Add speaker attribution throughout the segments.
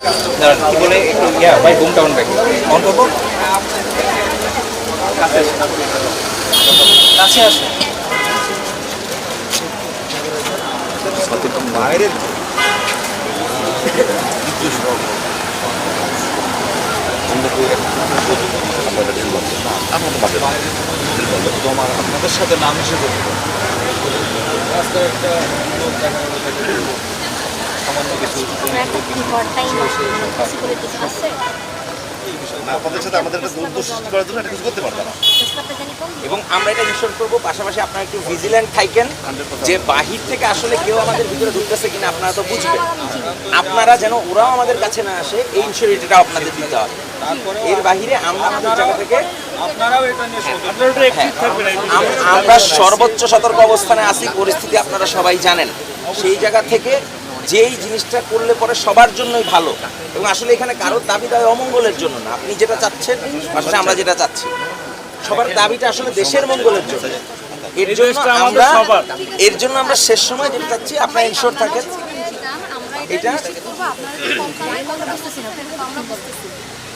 Speaker 1: কি বলে একটু ভাই হোম টাউন ব্যাগ অন করবো কাছে আসে বাইরে আপনাদের সাথে নাম হিসেবে একটা সামান্য কিছু
Speaker 2: আপনাদের সাথে আমাদের একটা দূরত্ব সৃষ্টি করার জন্য কিছু করতে পারতাম
Speaker 1: এবং আমরা এটা নিশ্চয় করবো। পাশাপাশি আপনারা একটু ভিজিল্যান্ট থাকেন যে বাহির থেকে আসলে কেউ আমাদের ভিতরে ঢুকতেছে কিনা আপনারা তো বুঝবেন, আপনারা যেন ওরাও আমাদের কাছে না আসে এই ইনসিউরিটিটা আপনাদের দিতে হবে। এর বাহিরে আমরা আমাদের জায়গা থেকে আমরা সর্বোচ্চ সতর্ক অবস্থানে আছি, পরিস্থিতি আপনারা সবাই জানেন। সেই জায়গা থেকে যেই জিনিসটা করলে পরে সবার জন্যই ভালো এবং আসলে এখানে কারোর দাবি দাবি অমঙ্গলের জন্য না, আপনি যেটা চাচ্ছেন আসলে আমরা যেটা চাচ্ছি সবার দাবিটা আসলে দেশের মঙ্গলের জন্য। এর জন্য আমরা শেষ সময় যেটা চাচ্ছি আপনারা ইনশোর থাকেন এটা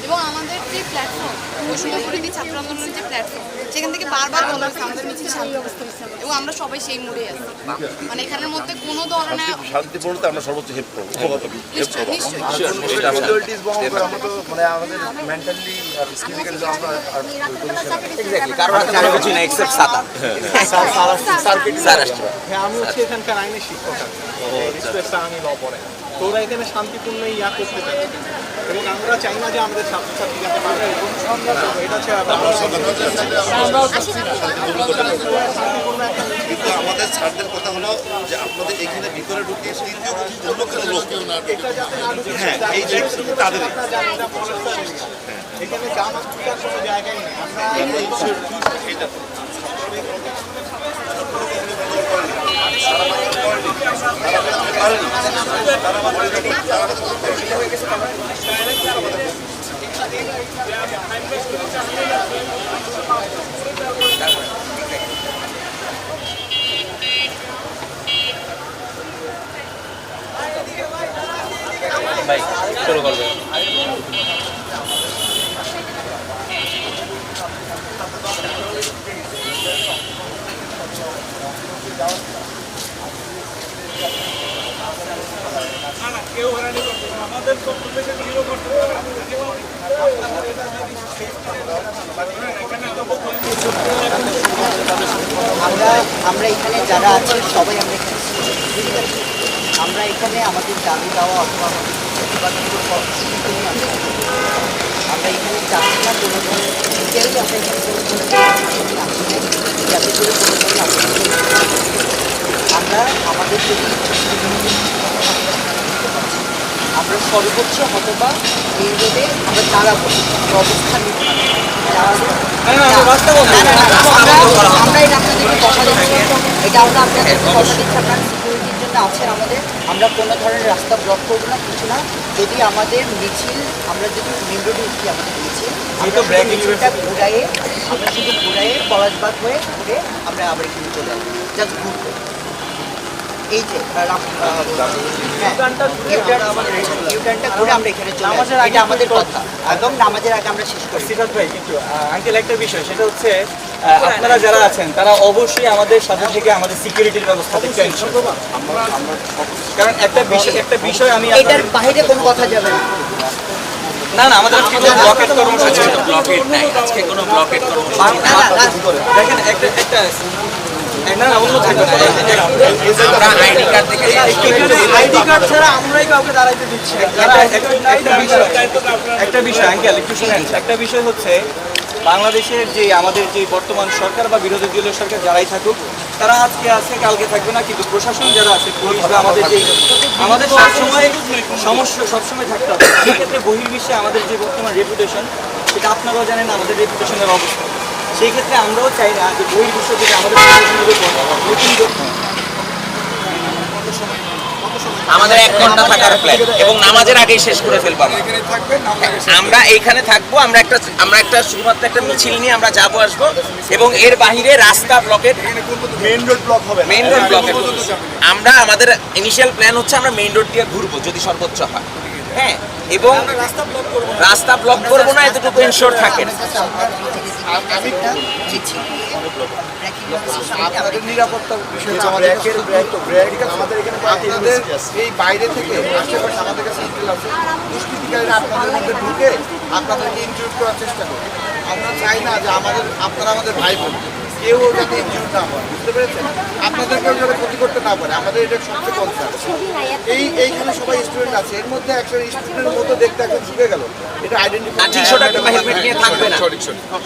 Speaker 3: এবং আমাদের যে প্ল্যাটফর্ম বৈষম্যবিরোধী ছাত্র আন্দোলনের যে প্ল্যাটফর্ম সেখান থেকে বারবার বলা হচ্ছে আমাদের মিছিল শান্তি এবং আমরা সবাই সেই মোড়ে আছি। মানে এখানের মধ্যে কোনো ধরনের
Speaker 2: শান্তিপূর্ণতা আমরা সর্বোচ্চ হেল্প করবো।
Speaker 4: আমি হচ্ছে এখানকার আইনের শিক্ষক, আমি ল পড়ে, তো ওরা এখানে শান্তিপূর্ণ ইয়া করতে চায় এবং আমরা চাই না যে আমাদের ছাত্রছাত্রী যাতে
Speaker 2: কিন্তু আমাদের ছাত্রদের কথা হলো যে আপনাদের এখানে ভিতরে ঢুকে হ্যাঁ এই তাদের
Speaker 4: এখানে জামাত কোনো জায়গায় নেই।
Speaker 1: ভাই শুরু করবে
Speaker 5: আমরা এখানে যারা আছি সবাই আমরা এখানে আমাদের দাবি দেওয়া অথবা আমরা এখানে চাচ্ছি না কোনো ধরনের ডিটেলস আমরা এখানে যাতে করে কোনো ধরনের আমরা আমাদের যদি আমরা সর্বোচ্চ হতবা এই রোডে আমরা দাঁড়াবো অবস্থান নিতে আমরা এটা আপনাদেরকে কথা দিচ্ছি, এটা আমরা আপনাদেরকে কথা দিচ্ছি আপনার সিকিউরিটির জন্য আছে আমাদের। আমরা কোনো ধরনের রাস্তা ব্লক করবো না, কিছু না। যদি আমাদের মিছিল আমরা যদি মেন রোডে উঠি আমাদের মিছিলটা ঘুরাইয়ে আমরা শুধু ঘুরাইয়ে পলাশবাগ হয়ে ঘুরে আমরা আবার এখানে চলে আসবো, জাস্ট ঘুরবো। এই যে ইউটার্নটা ঘুরে আমরা এখানে চলে আসবো, এটা আমাদের কথা। একদম নামাজের আগে আমরা শেষ করি।
Speaker 4: সিরাজ ভাই কিন্তু আঙ্কেল একটা বিষয়, সেটা হচ্ছে আপনারা যারা আছেন তারা অবশ্যই আমাদের সাথে থেকে আমাদের সিকিউরিটির ব্যবস্থা দেখতে কারণ একটা বিষয় আমি
Speaker 5: এটার বাইরে কোনো কথা যাবে না।
Speaker 4: না না আমাদের ব্লকেট কর্মসূচি
Speaker 1: ব্লকেট নাই, আজকে কোনো ব্লকেট কর্মসূচি
Speaker 4: দেখেন একটা না না অন্য থাকবে না,
Speaker 1: আমরা আইডি কার্ড থেকে
Speaker 4: আইডি কার্ড ছাড়া আমরাই কাউকে দাঁড়াইতে দিচ্ছি একটা বিষয় আঙ্কেল একটু শুনেন। একটা বিষয় হচ্ছে বাংলাদেশের যে আমাদের যে বর্তমান সরকার বা বিরোধী দলীয় সরকার যারাই থাকুক তারা আজকে আছে কালকে থাকবে না, কিন্তু প্রশাসন যারা আছে পুলিশ বা আমাদের যে আমাদের সবসময় সমস্যা সবসময় থাকতে হবে। সেক্ষেত্রে বহির্বিশ্বে আমাদের যে বর্তমান রেপুটেশন সেটা আপনারাও জানেন আমাদের রেপুটেশনের অবস্থা। সেই ক্ষেত্রে আমরাও চাই না যে বহির্বিশ্ব থেকে আমাদের
Speaker 1: আমাদের 1 ঘন্টা থাকার প্ল্যান এবং নামাজের আগেই শেষ করে ফেলবো। আমরা এইখানে থাকবো, আমরা একটা শুধুমাত্র একটা মিছিল নিয়ে আমরা যাবো আসবো এবং এর বাহিরে রাস্তা ব্লকেট,
Speaker 2: মেইন রোড ব্লক হবে,
Speaker 1: মেইন রোড ব্লকেট। আমরা আমাদের ইনিশিয়াল প্ল্যান হচ্ছে আমরা মেইন রোড দিয়ে ঘুরবো যদি সর্বোচ্চ হয়। হ্যাঁ, এবং রাস্তা ব্লক করবো না এতটুকু এনশোর থাকেন।
Speaker 6: আপনাদের নিরাপত্তার বিষয়টা আমাদের আপনাদের এই বাইরে থেকে আশেপাশে আমাদের কাছে ইন্টেল আছে, দুষ্কৃতিকারীরা আপনাদের মধ্যে ঢুকে আপনাদেরকে ইনক্লুড করার চেষ্টা করে। আমরা চাই না যে আপনারা আমাদের ভাই বোন, কেউ যাতে ইনক্লুড না হয়, বুঝতে পেরেছেন? আপনাদেরকেও যাতে ক্ষতি করতে না পারে, আমাদের এটা সবচেয়ে কনসার্ন। এইখানে সবাই স্টুডেন্ট আছে, এর মধ্যে একজন স্টুডেন্টের মতো দেখতে একজন ঢুকে গেল, এটা আইডেন্টিফাই।
Speaker 1: 300 টাকা হেলমেট নিয়ে থাকবে না।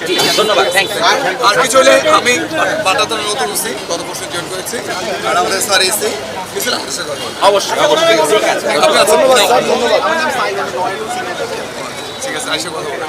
Speaker 1: জি, ধন্যবাদ, থ্যাংক ইউ।
Speaker 7: আর কিছু হলে আমি বাটাতনের নতুন ওসি গত বছর জয়েন করেছি, আর আমাদের স্যার এসে মিছিল আমাদের সাথে কথা বলেন।
Speaker 1: অবশ্যই অবশ্যই, ঠিক আছে।
Speaker 7: আপনি আছেন?
Speaker 6: ধন্যবাদ।
Speaker 7: ঠিক আছে, আইসা কথা বলেন।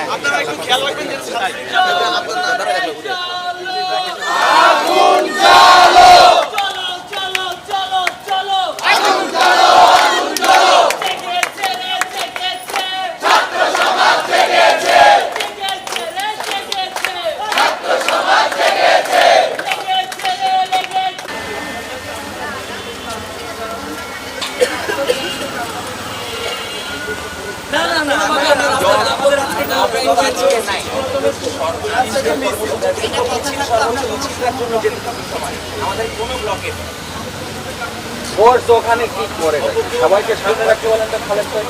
Speaker 1: আমাদের কোনো ব্লকে
Speaker 4: ফোর্স ওখানে কি করে? সবাইকে সামনে রাখতে বলেন তো খালেদ ভাই।